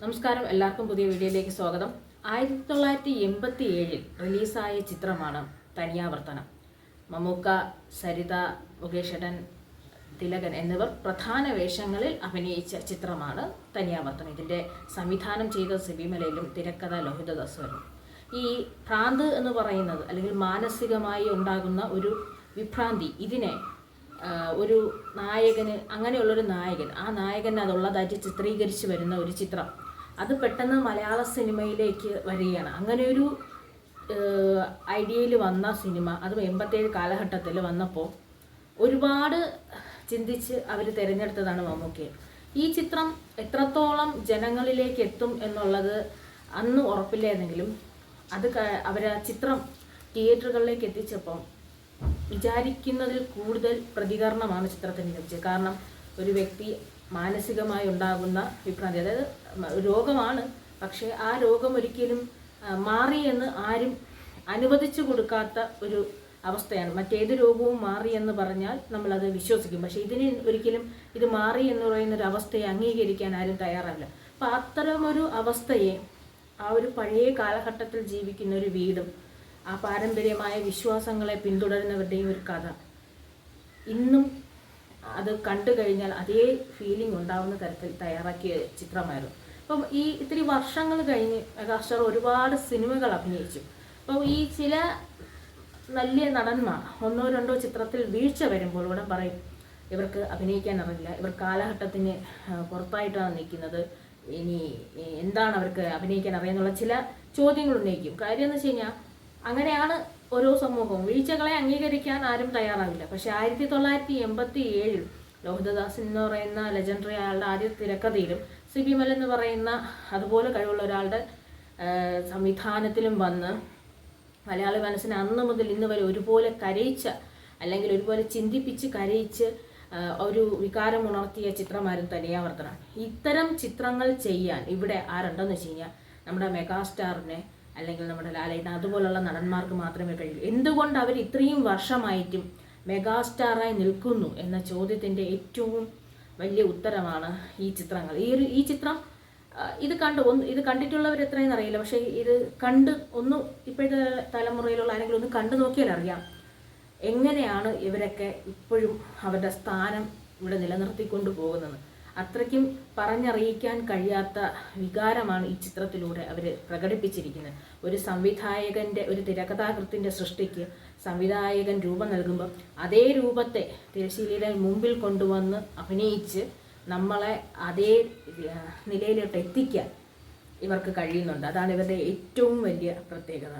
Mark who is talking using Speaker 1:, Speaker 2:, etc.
Speaker 1: നമസ്കാരം, എല്ലാവർക്കും പുതിയ വീഡിയോയിലേക്ക് സ്വാഗതം. 1987 റിലീസായ ചിത്രമാണ് തനിയാവർത്തനം. മമ്മൂക്ക, സരിത, മുകേഷേട്ടൻ, തിലകൻ എന്നിവർ പ്രധാന വേഷങ്ങളിൽ അഭിനയിച്ച ചിത്രമാണ് തനിയാവർത്തനം. ഇതിൻ്റെ സംവിധാനം ചെയ്ത സിബി മലയിലും തിരക്കഥ ലോഹിതദാസും. ഈ ഭ്രാന്ത് എന്ന് പറയുന്നത് അല്ലെങ്കിൽ മാനസികമായി ഉണ്ടാകുന്ന ഒരു വിഭ്രാന്തി, ഇതിനെ ഒരു നായകന്, അങ്ങനെയുള്ളൊരു നായകൻ, ആ നായകൻ അതുള്ളതായിട്ട് ചിത്രീകരിച്ച് വരുന്ന ഒരു ചിത്രം, അത് പെട്ടെന്ന് മലയാള സിനിമയിലേക്ക് വരികയാണ്. അങ്ങനെ ഒരു ഐഡിയയിൽ വന്ന സിനിമ, അതും 87 കാലഘട്ടത്തിൽ വന്നപ്പോൾ ഒരുപാട് ചിന്തിച്ച് അവർ തിരഞ്ഞെടുത്തതാണ് മമ്മൂക്കയെ. ഈ ചിത്രം എത്രത്തോളം ജനങ്ങളിലേക്ക് എത്തും എന്നുള്ളത് അന്ന് ഉറപ്പില്ലായിരുന്നെങ്കിലും അവർ ആ ചിത്രം തിയേറ്ററുകളിലേക്ക് എത്തിച്ചപ്പം വിചാരിക്കുന്നതിൽ കൂടുതൽ പ്രതികരണമാണ് ചിത്രത്തിന് ലഭിച്ചത്. കാരണം ഒരു വ്യക്തി മാനസികമായി ഉണ്ടാകുന്ന വിഭ്രാന്തി, അതായത് രോഗമാണ്, പക്ഷേ ആ രോഗം ഒരിക്കലും മാറിയെന്ന് ആരും അനുവദിച്ചു കൊടുക്കാത്ത ഒരു അവസ്ഥയാണ്. മറ്റേത് രോഗവും മാറി എന്ന് പറഞ്ഞാൽ നമ്മളത് വിശ്വസിക്കും, പക്ഷേ ഇതിന് ഒരിക്കലും ഇത് മാറി എന്ന് പറയുന്നൊരു അവസ്ഥയെ അംഗീകരിക്കാൻ ആരും തയ്യാറാവില്ല. അപ്പം അത്തരമൊരു അവസ്ഥയെ, ആ ഒരു പഴയ കാലഘട്ടത്തിൽ ജീവിക്കുന്ന ഒരു വീടും ആ പാരമ്പര്യമായ വിശ്വാസങ്ങളെ പിന്തുടരുന്നവരുടെയും ഒരു കഥ ഇന്നും അത് കണ്ടു കഴിഞ്ഞാൽ അതേ ഫീലിംഗ് ഉണ്ടാവുന്ന തരത്തിൽ തയ്യാറാക്കിയ ചിത്രമായിരുന്നു. അപ്പം ഈ ഇത്തിരി വർഷങ്ങൾ കഴിഞ്ഞ് മെഗാസ്റ്റാർ ഒരുപാട് സിനിമകൾ അഭിനയിച്ചു. അപ്പം ഈ ചില വലിയ നടന്മാർ ഒന്നോ രണ്ടോ ചിത്രത്തിൽ വീഴ്ച വരുമ്പോൾ ഇവിടെ പറയും ഇവർക്ക് അഭിനയിക്കാൻ അറിയില്ല, ഇവർ കാലഘട്ടത്തിന് പുറത്തായിട്ടാണ് നിൽക്കുന്നത്, ഇനി എന്താണ് അവർക്ക് അഭിനയിക്കാൻ അറിയാന്നുള്ള ചില ചോദ്യങ്ങൾ ഉന്നയിക്കും. കാര്യം എന്ന് വെച്ച് കഴിഞ്ഞാൽ അങ്ങനെയാണ് ഓരോ സമൂഹവും. വീഴ്ചകളെ അംഗീകരിക്കാൻ ആരും തയ്യാറാവില്ല. പക്ഷെ 1987 ലോഹിതദാസ് എന്ന് പറയുന്ന ലെജൻഡറി ആളുടെ ആദ്യ തിരക്കഥയിലും സിബി മല എന്ന് പറയുന്ന അതുപോലെ കഴിവുള്ള ഒരാളുടെ സംവിധാനത്തിലും വന്ന് മലയാളി മനസ്സിനെ അന്ന് മുതൽ ഇന്ന് വരെ ഒരുപോലെ കരയിച്ച, അല്ലെങ്കിൽ ഒരുപോലെ ചിന്തിപ്പിച്ച് കരയിച്ച് ഒരു വികാരം ഉണർത്തിയ ചിത്രമായിരുന്നു തനിയാവർത്തനം. ഇത്തരം ചിത്രങ്ങൾ ചെയ്യാൻ ഇവിടെ ആരുണ്ടെന്ന് വെച്ച് കഴിഞ്ഞാൽ നമ്മുടെ മെഗാസ്റ്റാറിനെ അല്ലെങ്കിൽ നമ്മുടെ ലാലേട്ടൻ അതുപോലുള്ള നടന്മാർക്ക് മാത്രമേ കഴിയൂ. എന്തുകൊണ്ട് അവർ ഇത്രയും വർഷമായിട്ടും മെഗാസ്റ്റാറായി നിൽക്കുന്നു എന്ന ചോദ്യത്തിൻ്റെ ഏറ്റവും വലിയ ഉത്തരമാണ് ഈ ചിത്രങ്ങൾ. ഈ ചിത്രം ഇത് കണ്ടിട്ടുള്ളവർ എത്രയെന്ന് അറിയില്ല, പക്ഷേ ഇത് കണ്ട് ഇപ്പോഴത്തെ തലമുറയിലുള്ള ആരെങ്കിലും ഒന്ന് കണ്ടു നോക്കിയാൽ അറിയാം എങ്ങനെയാണ് ഇവരൊക്കെ ഇപ്പോഴും അവരുടെ സ്ഥാനം ഇവിടെ നിലനിർത്തിക്കൊണ്ടു പോകുന്നത്. അത്രയ്ക്കും പറഞ്ഞറിയിക്കാൻ കഴിയാത്ത വികാരമാണ് ഈ ചിത്രത്തിലൂടെ അവർ പ്രകടിപ്പിച്ചിരിക്കുന്നത്. ഒരു സംവിധായകൻ്റെ, ഒരു തിരക്കഥാകൃത്തിൻ്റെ സൃഷ്ടിക്ക് സംവിധായകൻ രൂപം നൽകുമ്പോൾ അതേ രൂപത്തെ തിരശ്ശീലയുടെ മുമ്പിൽ കൊണ്ടുവന്ന് അഭിനയിച്ച് നമ്മളെ അതേ നിലയിലോട്ട് എത്തിക്കാൻ ഇവർക്ക് കഴിയുന്നുണ്ട്. അതാണ് ഇവരുടെ ഏറ്റവും വലിയ പ്രത്യേകത.